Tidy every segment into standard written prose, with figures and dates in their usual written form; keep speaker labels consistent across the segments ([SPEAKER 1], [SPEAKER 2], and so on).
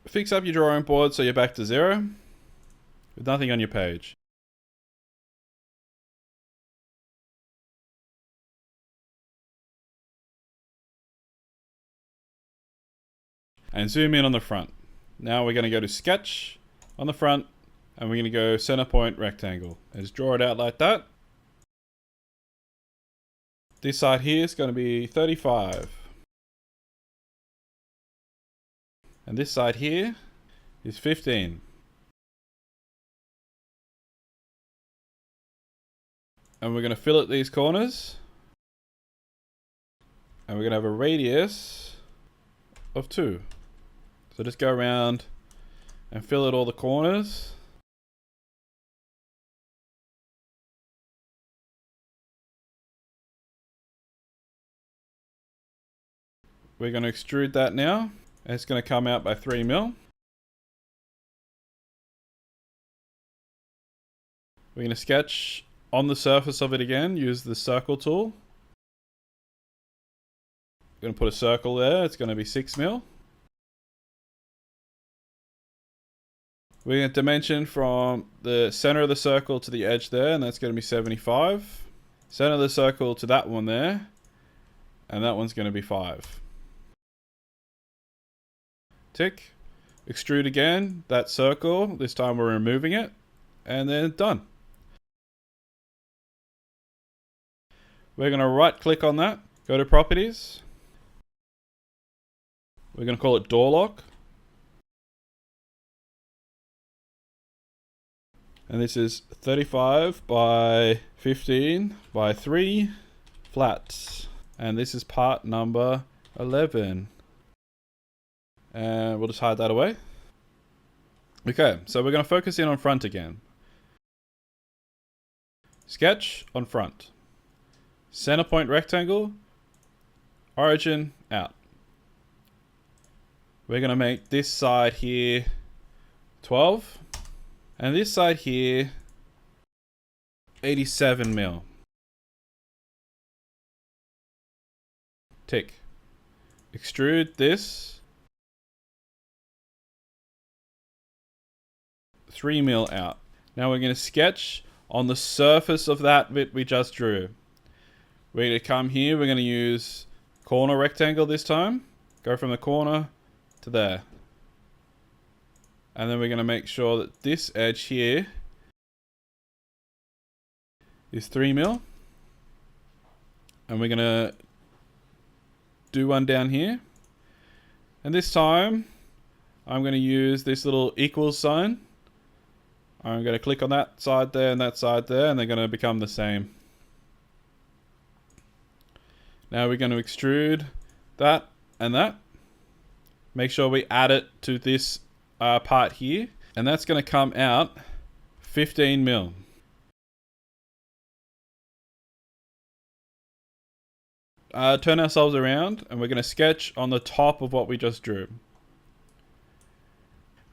[SPEAKER 1] fix up your drawing board so you're back to 0 with nothing on your page. And zoom in on the front. Now we're going to go to sketch on the front and we're going to go center point rectangle. And just draw it out like that. This side here is going to be 35. And this side here is 15. And we're going to fillet these corners. And we're going to have a radius of 2. So just go around and fillet all the corners. We're going to extrude that now. And it's going to come out by 3 mil. We're going to sketch on the surface of it again, use the circle tool. We're going to put a circle there, it's going to be 6 mil. We're going to dimension from the center of the circle to the edge there, and that's going to be 75. Center of the circle to that one there, and that one's going to be 5. Tick. Extrude again, that circle. This time we're removing it, and then done. We're going to right click on that, go to properties. We're going to call it door lock. And this is 35 by 15 by 3 flats. And this is part number 11. And we'll just hide that away. Okay, so we're going to focus in on front again. Sketch on front. Center point rectangle. Origin out. We're going to make this side here 12. And this side here, 87 mil. Tick. Extrude this 3 mil out. Now we're going to sketch on the surface of that bit we just drew. We're going to come here, we're going to use corner rectangle this time. Go from the corner to there. And then we're going to make sure that this edge here is 3 mil. And we're going to do one down here. And this time, I'm going to use this little equals sign. I'm going to click on that side there and that side there, and they're going to become the same. Now we're going to extrude that and that. Make sure we add it to this part here, and that's going to come out 15 mil. Turn ourselves around and we're going to sketch on the top of what we just drew.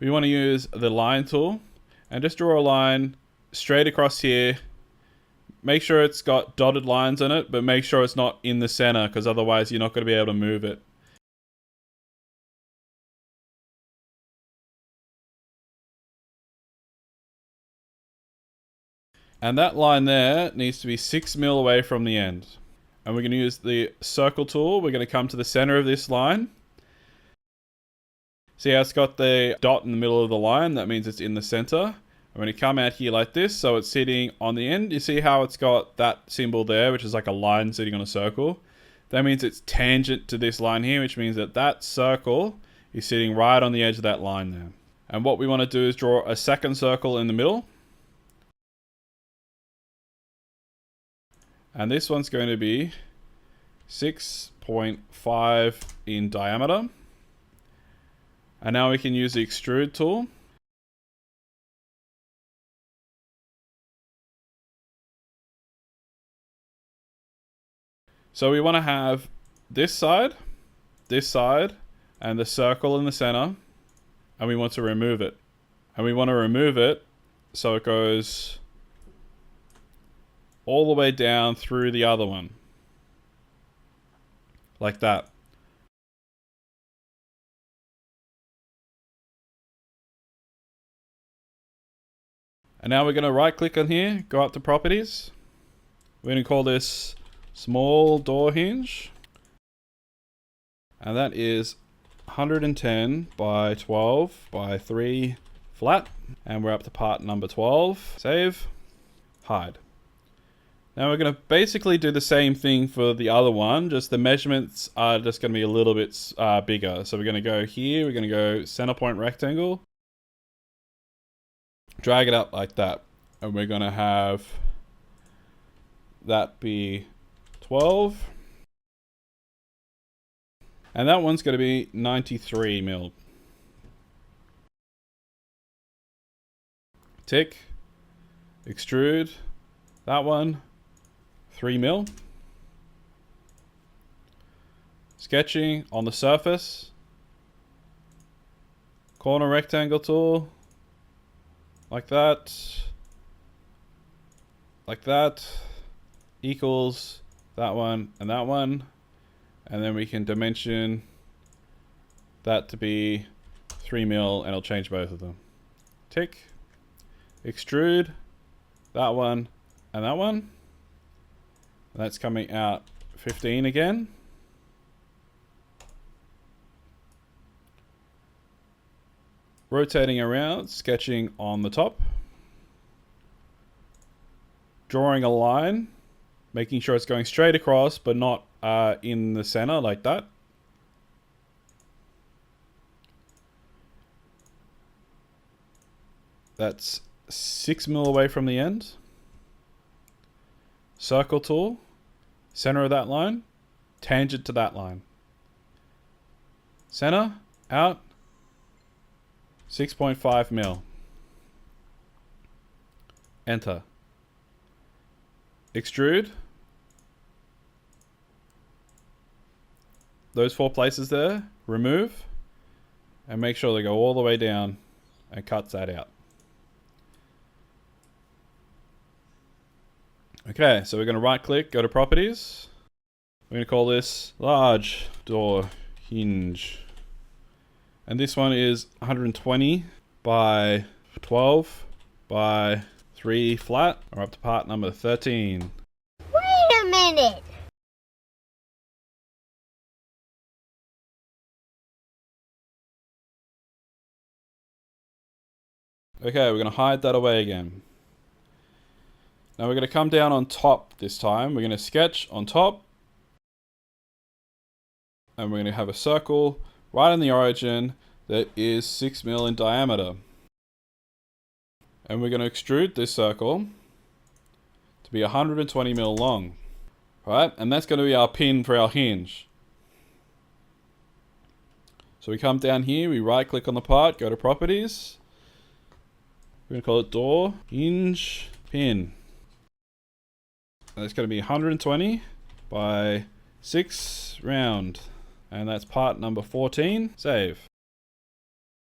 [SPEAKER 1] We want to use the line tool and just draw a line straight across here. Make sure it's got dotted lines on it, but make sure it's not in the center, because otherwise you're not going to be able to move it. And that line there needs to be 6 mil away from the end. And we're going to use the circle tool. We're going to come to the center of this line. See how it's got the dot in the middle of the line? That means it's in the center. I'm going to come out here like this, so it's sitting on the end. You see how it's got that symbol there, which is like a line sitting on a circle? That means it's tangent to this line here, which means that that circle is sitting right on the edge of that line there. And what we want to do is draw a second circle in the middle. And this one's going to be 6.5 in diameter. And now we can use the extrude tool. So we want to have this side, and the circle in the center, and we want to remove it. And we want to remove it so it goes all the way down through the other one. Like that. And now we're going to right click on here, go up to properties. We're going to call this small door hinge. And that is 110 by 12 by 3 flat. And we're up to part number 12. Save. Hide. Now we're going to basically do the same thing for the other one, just the measurements are just going to be a little bit bigger. So we're going to go here, we're going to go center point rectangle, drag it up like that, and we're going to have that be 12. And that one's going to be 93 mil. Tick, extrude, that one. 3 mil. Sketching on the surface. Corner rectangle tool. Like that. Like that. Equals that one and that one. And then we can dimension that to be 3 mil and it'll change both of them. Tick. Extrude. That one and that one. That's coming out 15 again. Rotating around, sketching on the top. Drawing a line, making sure it's going straight across, but not in the center like that. That's 6 mil away from the end. Circle tool, center of that line, tangent to that line. Center, out, 6.5 mil. Enter. Extrude. Those 4 places there, remove, and make sure they go all the way down and cuts that out. Okay, so we're going to right click, go to properties. We're going to call this large door hinge. And this one is 120 by 12 by 3 flat. We're up to part number 13.
[SPEAKER 2] Wait a minute!
[SPEAKER 1] Okay, we're going to hide that away again. Now we're going to come down on top this time. We're going to sketch on top. And we're going to have a circle right in the origin that is 6 mil in diameter. And we're going to extrude this circle to be 120 mil long. Right? And that's going to be our pin for our hinge. So we come down here, we right click on the part, go to properties. We're going to call it door, hinge, pin. And it's going to be 120 by 6 round. And that's part number 14. Save.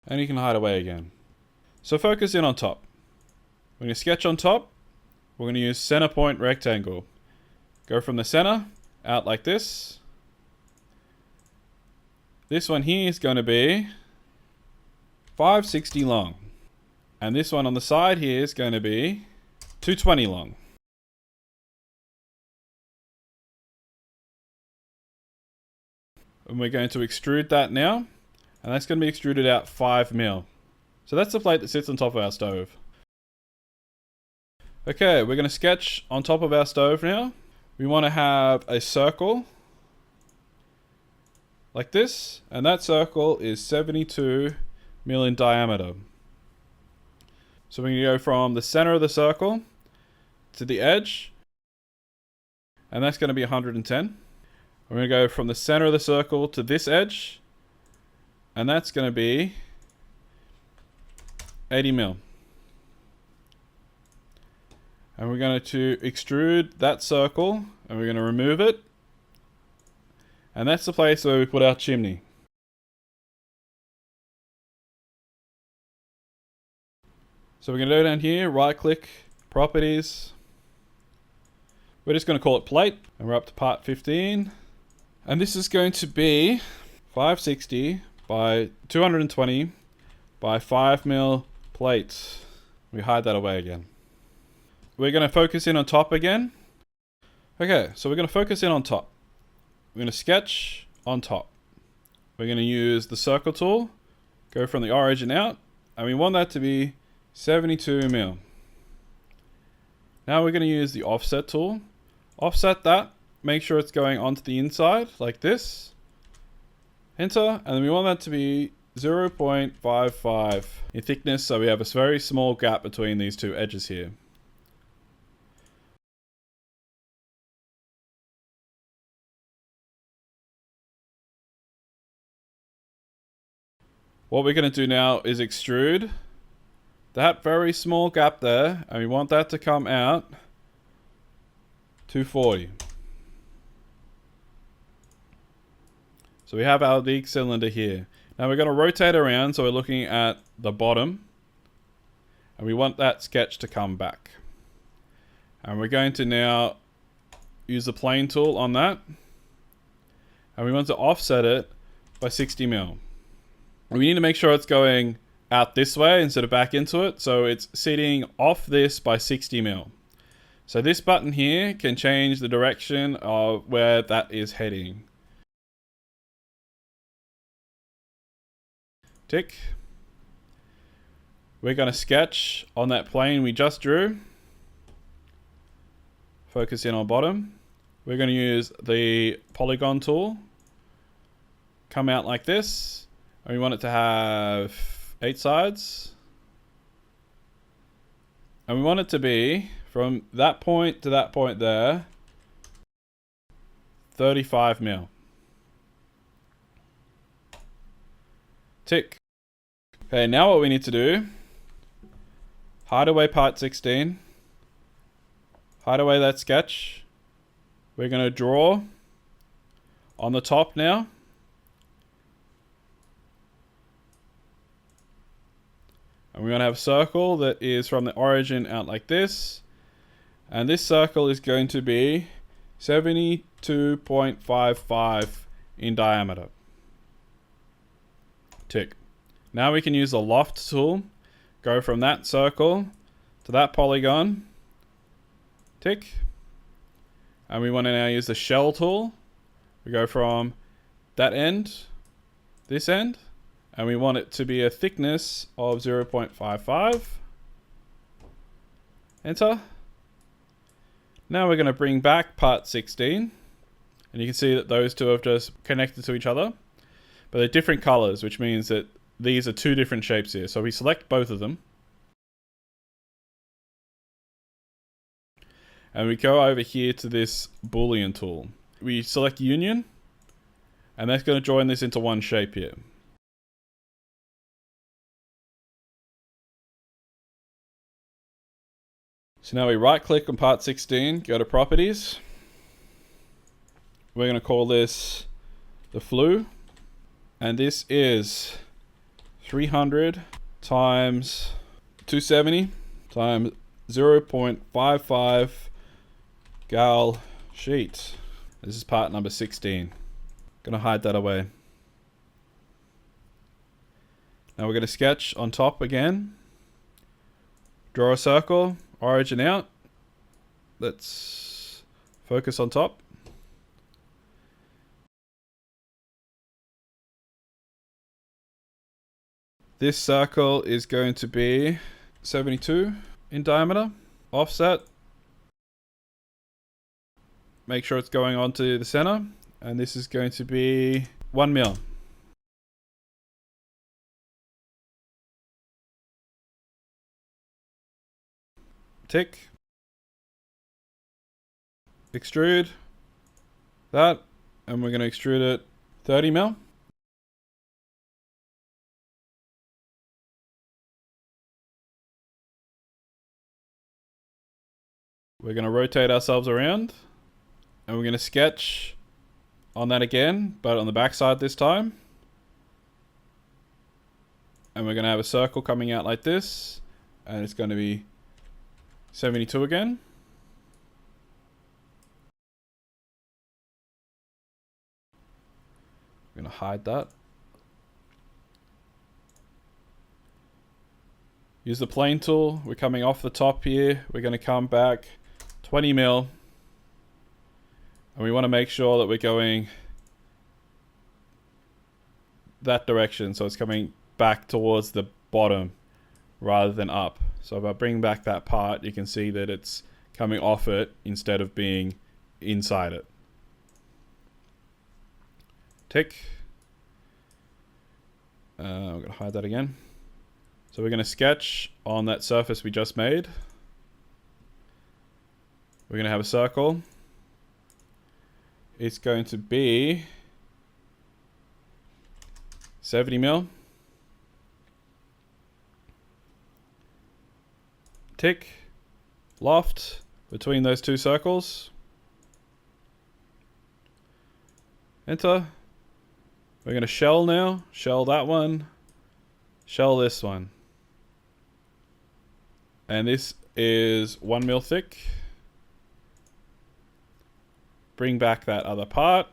[SPEAKER 1] And you can hide away again. So focus in on top. We're going to sketch on top. We're going to use center point rectangle. Go from the center out like this. This one here is going to be 560 long. And this one on the side here is going to be 220 long. And we're going to extrude that now. And that's going to be extruded out 5 mil. So that's the plate that sits on top of our stove. Okay, we're going to sketch on top of our stove now. We want to have a circle like this. And that circle is 72 mil in diameter. So we're going to go from the center of the circle to the edge. And that's going to be 110. We're going to go from the center of the circle to this edge. And that's going to be 80 mil. And we're going to extrude that circle. And we're going to remove it. And that's the place where we put our chimney. So we're going to go down here, right click, properties. We're just going to call it plate. And we're up to part 15. And this is going to be 560 by 220 by 5 mil plate. We hide that away again. we're going to focus in on top again. Okay, so we're going to focus in on top. We're going to sketch on top. We're going to use the circle tool, go from the origin out, and we want that to be 72 mil. Now we're going to use the offset tool. Offset that, make sure it's going onto the inside like this. Enter, and then we want that to be 0.55 in thickness, so we have a very small gap between these two edges here. What we're going to do now is extrude that very small gap there, and we want that to come out 240. So we have our big cylinder here. Now we're going to rotate around so we're looking at the bottom, and we want that sketch to come back. And we're going to now use the plane tool on that, and we want to offset it by 60 mil. We need to make sure it's going out this way instead of back into it, so it's sitting off this by 60 mil. So this button here can change the direction of where that is heading. Tick. We're going to sketch on that plane we just drew. Focus in on bottom. We're going to use the polygon tool. Come out like this. And we want it to have 8 sides. And we want it to be, from that point to that point there, 35 mil. Tick. Okay, now what we need to do, hide away part 16. Hide away that sketch. We're going to draw on the top now. And we're going to have a circle that is from the origin out like this. And this circle is going to be 72.55 in diameter. Tick. Now we can use the loft tool. Go from that circle to that polygon. Tick. And we want to now use the shell tool. We go from that end, this end. And we want it to be a thickness of 0.55. Enter. Now we're going to bring back part 16. And you can see that those two have just connected to each other. But they're different colors, which means that these are two different shapes here. So we select both of them. And we go over here to this Boolean tool. We select union. And that's going to join this into one shape here. So now we right click on part 16, go to properties. We're going to call this the flue. And this is 300 times 270 times 0.55 gal sheet. This is part number 16. Going to hide that away. Now we're going to sketch on top again. Draw a circle. Origin out. Let's focus on top. This circle is going to be 72 in diameter. Offset. Make sure it's going onto the center. And this is going to be 1 mil. Tick. Extrude that, and we're going to extrude it 30 mil. We're going to rotate ourselves around, and we're going to sketch on that again, but on the back side this time. And we're going to have a circle coming out like this, and it's going to be 72 again. I'm going to hide that. Use the plane tool. We're coming off the top here. We're going to come back 20 mil. And we want to make sure that we're going that direction. So it's coming back towards the bottom rather than up. So if I bring back that part, you can see that it's coming off it instead of being inside it. Tick. I'm going to hide that again. So we're going to sketch on that surface we just made. We're going to have a circle. It's going to be 70 mil. Tick. Loft between those two circles. Enter. We're going to shell now. Shell that one. Shell this one. And this is 1 mil thick. Bring back that other part.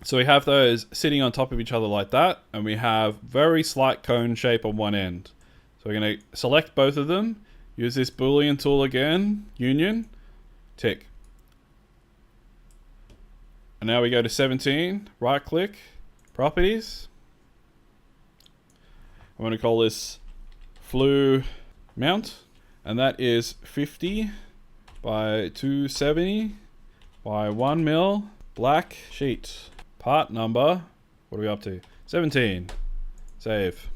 [SPEAKER 1] So we have those sitting on top of each other like that. And we have very slight cone shape on one end. So we're going to select both of them. Use this Boolean tool again. Union. Tick. And now we go to 17. Right click. Properties. I'm going to call this flue mount. And that is 50 by 270 by 1 mil black sheet. Part number, what are we up to? 17. Save.